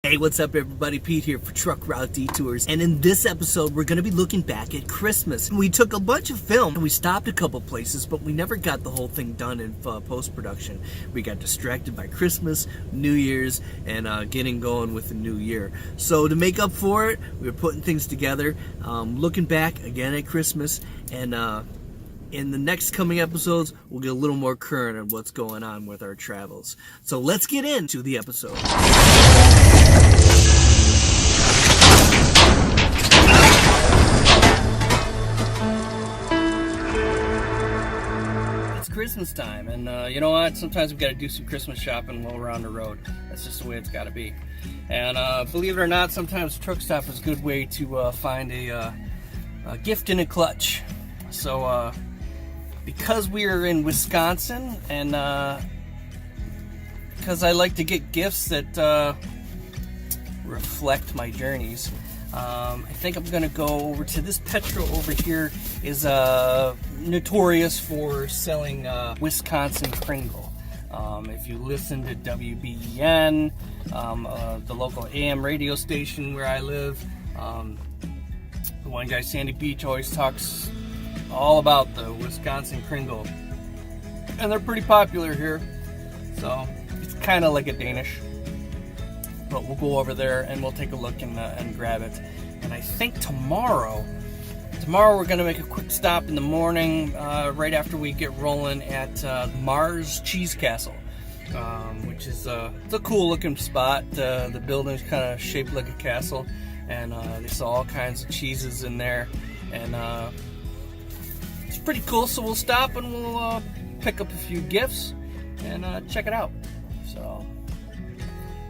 Hey, what's up everybody? Pete here for Truck Route Detours, and in this episode we're going to be looking back at Christmas. We took a bunch of film and we stopped a couple places, but we never got the whole thing done in post-production. We got distracted by Christmas, New Year's, and getting going with the new year. So to make up for it, we were putting things together, looking back again at Christmas, and in the next coming episodes, we'll get a little more current on what's going on with our travels. So let's get into the episode. It's Christmas time, and you know what? Sometimes we've got to do some Christmas shopping while we're on the road. That's just the way it's got to be. And believe it or not, sometimes truck stop is a good way to find a gift in a clutch. So, because we are in Wisconsin, and because I like to get gifts that reflect my journeys, I think I'm gonna go over to this Petro over here. Is notorious for selling Wisconsin Kringle. If you listen to WBEN, the local AM radio station where I live, the one guy, Sandy Beach, always talks all about the Wisconsin Kringle, and they're pretty popular here. So it's kind of like a Danish, but we'll go over there and we'll take a look and grab it. And I think tomorrow we're gonna make a quick stop in the morning, right after we get rolling at Mars Cheese Castle, which is it's a cool looking spot. The building's kind of shaped like a castle, and they sell all kinds of cheeses in there, and it's pretty cool. So we'll stop and we'll pick up a few gifts and check it out. So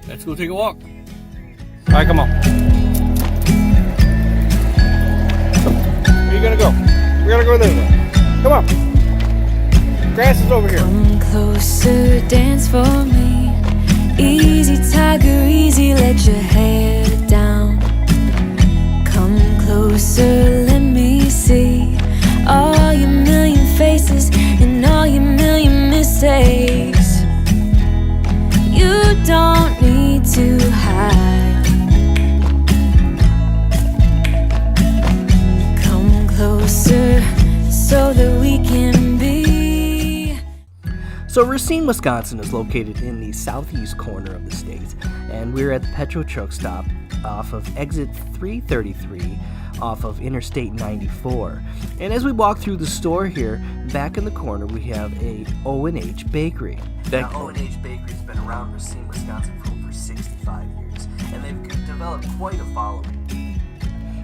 let's go take a walk. All right, come on. Where are you gonna go? We're gonna go this way. Come on. Grass is over here. Come closer, dance for me. Easy, tiger, easy, let your hair down. Come closer, let me see all your million faces and all your million mistakes. You don't need to hide. Come closer so that we can be. So Racine, Wisconsin is located in the southeast corner of the state, and we're at the Petro truck stop off of exit 333 off of Interstate 94. And as we walk through the store here, back in the corner we have a O&H Bakery. Now, O&H Bakery has been around Racine, Wisconsin for over 65 years, and they've developed quite a following.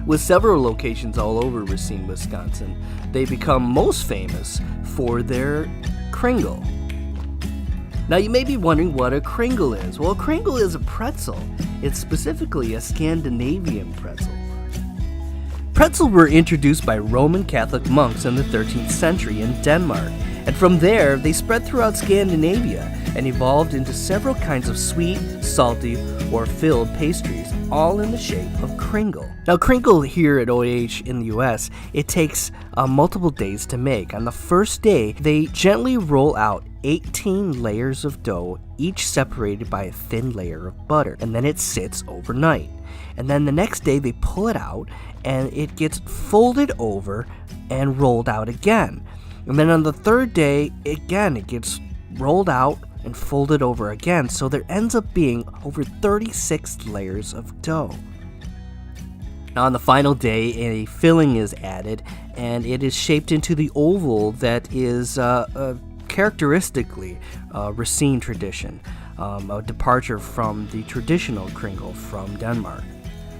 With several locations all over Racine, Wisconsin, they become most famous for their Kringle. Now you may be wondering what a Kringle is. Well, a Kringle is a pretzel. It's specifically a Scandinavian pretzel. Pretzels were introduced by Roman Catholic monks in the 13th century in Denmark, and from there they spread throughout Scandinavia and evolved into several kinds of sweet, salty, or filled pastries, all in the shape of Kringle. Now Kringle here at O&H in the US, it takes multiple days to make. On the first day, they gently roll out 18 layers of dough, each separated by a thin layer of butter, and then it sits overnight. And then the next day they pull it out and it gets folded over and rolled out again. And then on the third day, again, it gets rolled out and folded over again. So there ends up being over 36 layers of dough. Now on the final day, a filling is added, and it is shaped into the oval that is characteristically Racine tradition, a departure from the traditional Kringle from Denmark.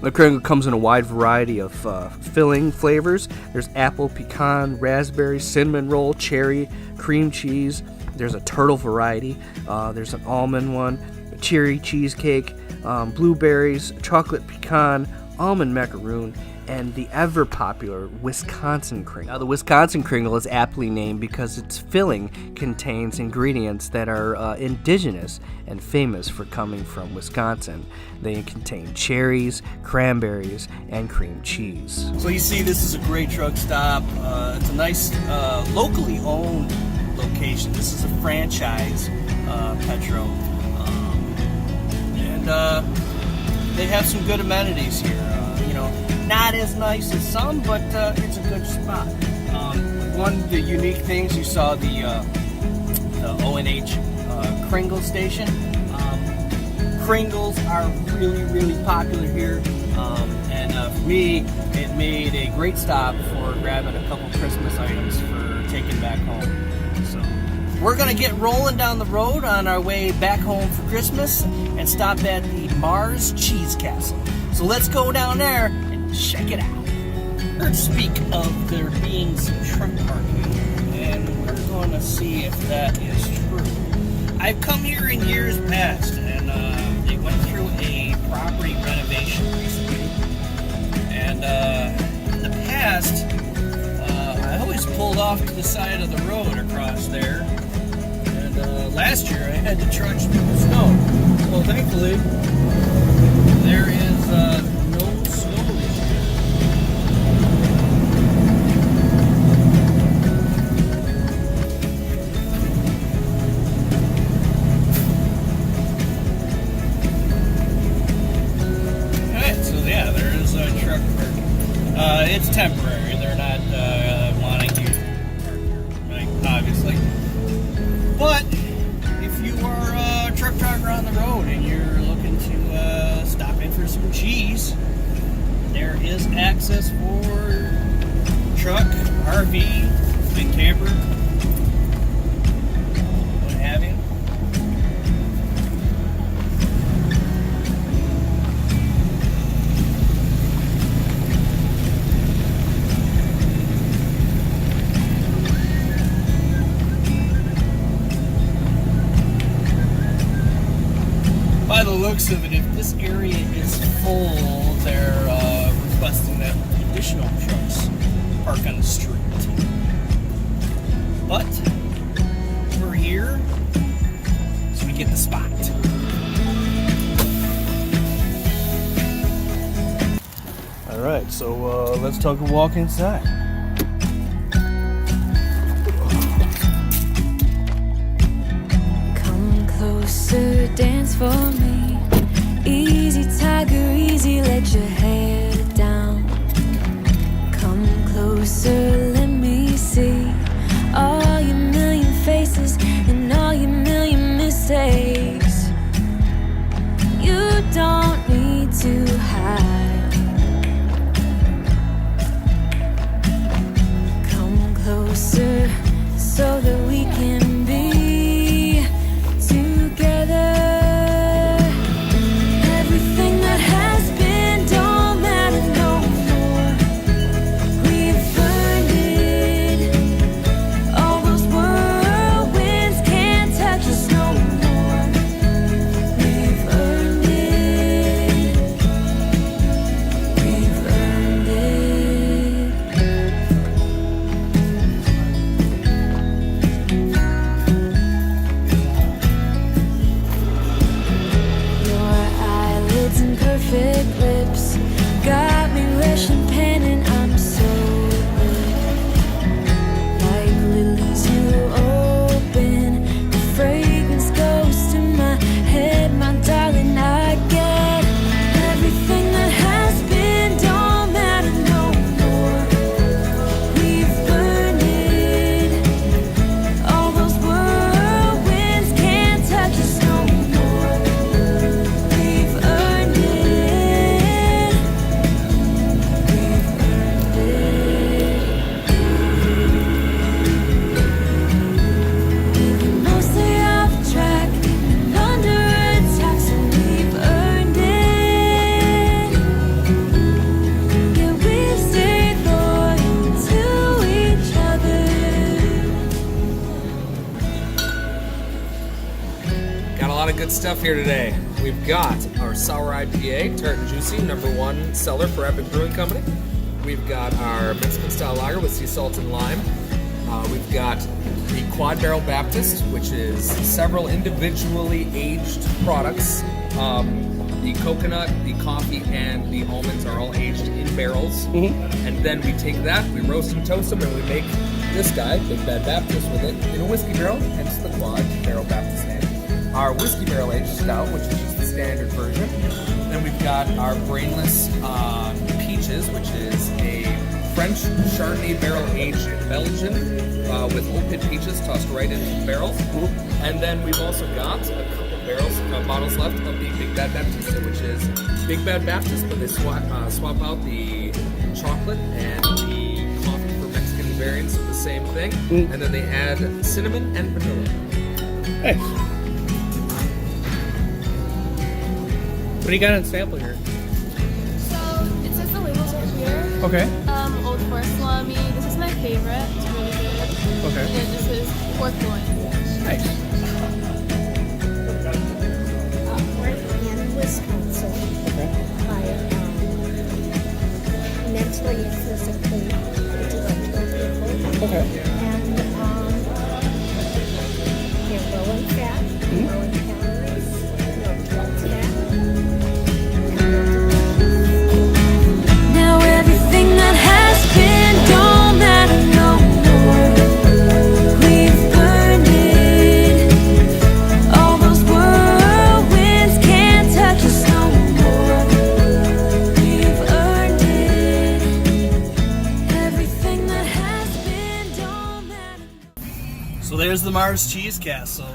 The Kringle comes in a wide variety of filling flavors. There's apple, pecan, raspberry, cinnamon roll, cherry, cream cheese. There's a turtle variety. There's an almond one, a cherry cheesecake, blueberries, chocolate pecan, almond macaroon, and the ever-popular Wisconsin Kringle. Now, the Wisconsin Kringle is aptly named because its filling contains ingredients that are indigenous and famous for coming from Wisconsin. They contain cherries, cranberries, and cream cheese. So you see, this is a great truck stop. It's a nice, locally owned location. This is a franchise Petro. And they have some good amenities here. Not as nice as some, but it's a good spot. One of the unique things, you saw the O&H Kringle station. Kringles are really, really popular here, and for me, it made a great stop for grabbing a couple Christmas items for taking back home. So we're gonna get rolling down the road on our way back home for Christmas and stop at the Mars Cheese Castle. So let's go down there and check it out. Heard speak of there being some truck parking, and we're going to see if that is true. I've come here in years past, and they went through a property renovation recently. And in the past, I always pulled off to the side of the road across there. And last year, I had to trudge through the snow. Well, thankfully, there is no snow this year. It's temporary. They're not wanting you to park here, right? Obviously. But if you are a truck driver on the road and you're looking to stop in for some cheese, there is access for truck, RV, big camper, what have you. By the looks of it, if this area is full, they're requesting that additional trucks park on the street. But we're here, so we get the spot. All right, so let's take a walk inside. Come closer, dance for me. Easy, tiger, easy, let your hair down. Come closer, let me see all your million faces and all your million mistakes. You don't need to hide. Come closer so that we can be together. Everything that has been don't matter no more. We've earned it. All those whirlwinds can't touch us no more. We've earned it. We've earned it. Your eyelids and perfect lips got me rushing, panting. I'm so lit. Like lilies you open, the fragrance goes to my head, my darling. I get everything that has been don't matter no more. We've earned it. All those whirlwinds can't touch us no more. We've earned it. We've earned it. We've been mostly off track and under attack, so we've earned it. Yeah, we've stayed loyal to each other. Got a lot of good stuff here today. We've got our sour IPA, Tart and Juicy, #1 seller for Epic Brewing Company. We've got our Mexican style lager with sea salt and lime. We've got the Quad Barrel Baptist, which is several individually aged products. The coconut, the coffee, and the almonds are all aged in barrels. And then we take that, we roast and toast them, and we make this guy, Big Bad Baptist, with it in a whiskey barrel, hence the Quad Barrel Baptist name. our whiskey barrel aged stout, which is just the standard version. Then we've got our brainless peaches, which is a French Chardonnay barrel aged Belgian with old pit peaches tossed right into the barrels. And then we've also got a couple bottles left of the Big Bad Baptista, which is Big Bad Baptist, but they swap out the chocolate and the coffee for Mexican variants of the same thing, and then they add cinnamon and vanilla. Hey. What do you got on sample here? So it says the labels are here. Okay. Old Forest salami. This is my favorite. It's really good. Okay. And then this is pork loin. Nice. We're in Wisconsin. Okay. I mentally and physically intellectual people. Okay. And they're low in fat, low in calories, no trans fat. Now everything that has been don't matter no more. We've earned it. All those whirlwinds can't touch us no more. We've earned it. Everything that has been don't matter. So there's the Mars Cheese Castle.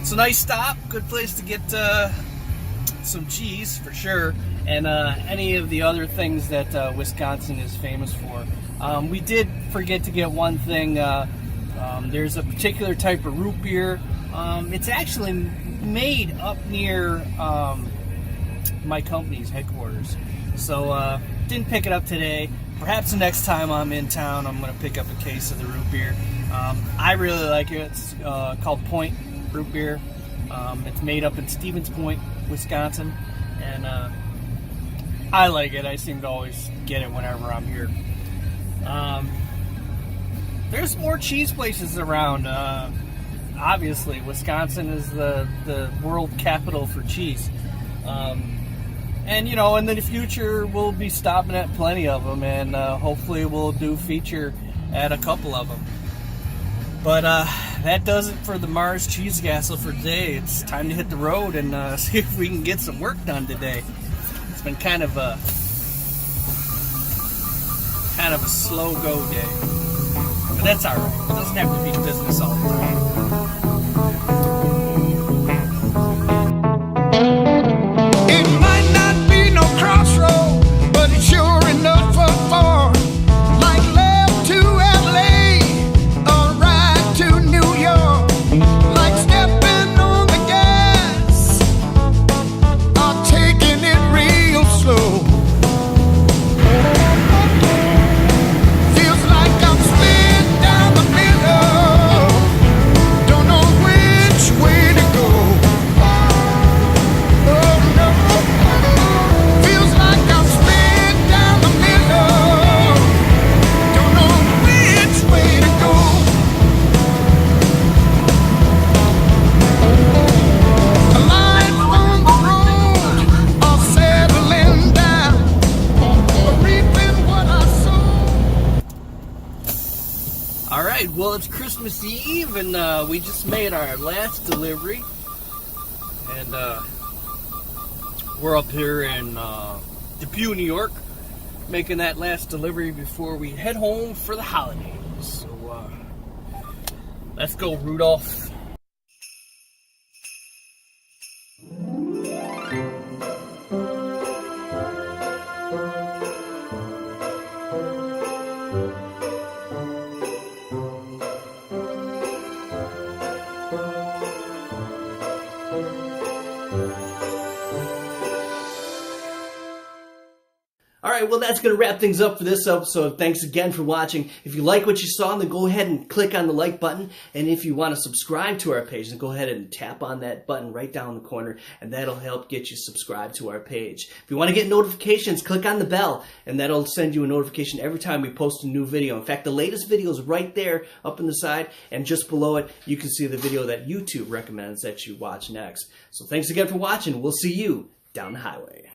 It's a nice stop, good place to get some cheese for sure, and any of the other things that Wisconsin is famous for. We did forget to get one thing. There's a particular type of root beer. It's actually made up near my company's headquarters. So didn't pick it up today. Perhaps the next time I'm in town, I'm going to pick up a case of the root beer. I really like it. It's called Point Root Beer. It's made up in Stevens Point, Wisconsin, and I like it. I seem to always get it whenever I'm here. There's more cheese places around. Obviously, Wisconsin is the world capital for cheese. And, you know, in the future, we'll be stopping at plenty of them, and hopefully we'll do feature at a couple of them. But that does it for the Mars Cheese Castle for today. It's time to hit the road and see if we can get some work done today. It's been kind of a slow go day. But that's alright. It doesn't have to be business all the time. It might not be no crossroad, but it's sure enough for far. Like left to LA or right to New York. Like stepping on the gas or taking it real slow. Feels like I'm split down the middle. Don't know which way to go. Oh no. Feels like I'm split down the middle. Don't know which way to go. A life on the road, all settling down, reaping what I sowed. Alright, well, it's Christmas Eve, and we just made our last delivery. And we're up here in Depew, New York, making that last delivery before we head home for the holidays. So let's go, Rudolph. Alright, well, that's going to wrap things up for this episode. Thanks again for watching. If you like what you saw, then go ahead and click on the like button. And if you want to subscribe to our page, then go ahead and tap on that button right down in the corner, and that'll help get you subscribed to our page. If you want to get notifications, click on the bell, and that'll send you a notification every time we post a new video. In fact, the latest video is right there up in the side, and just below it, you can see the video that YouTube recommends that you watch next. So thanks again for watching. We'll see you down the highway.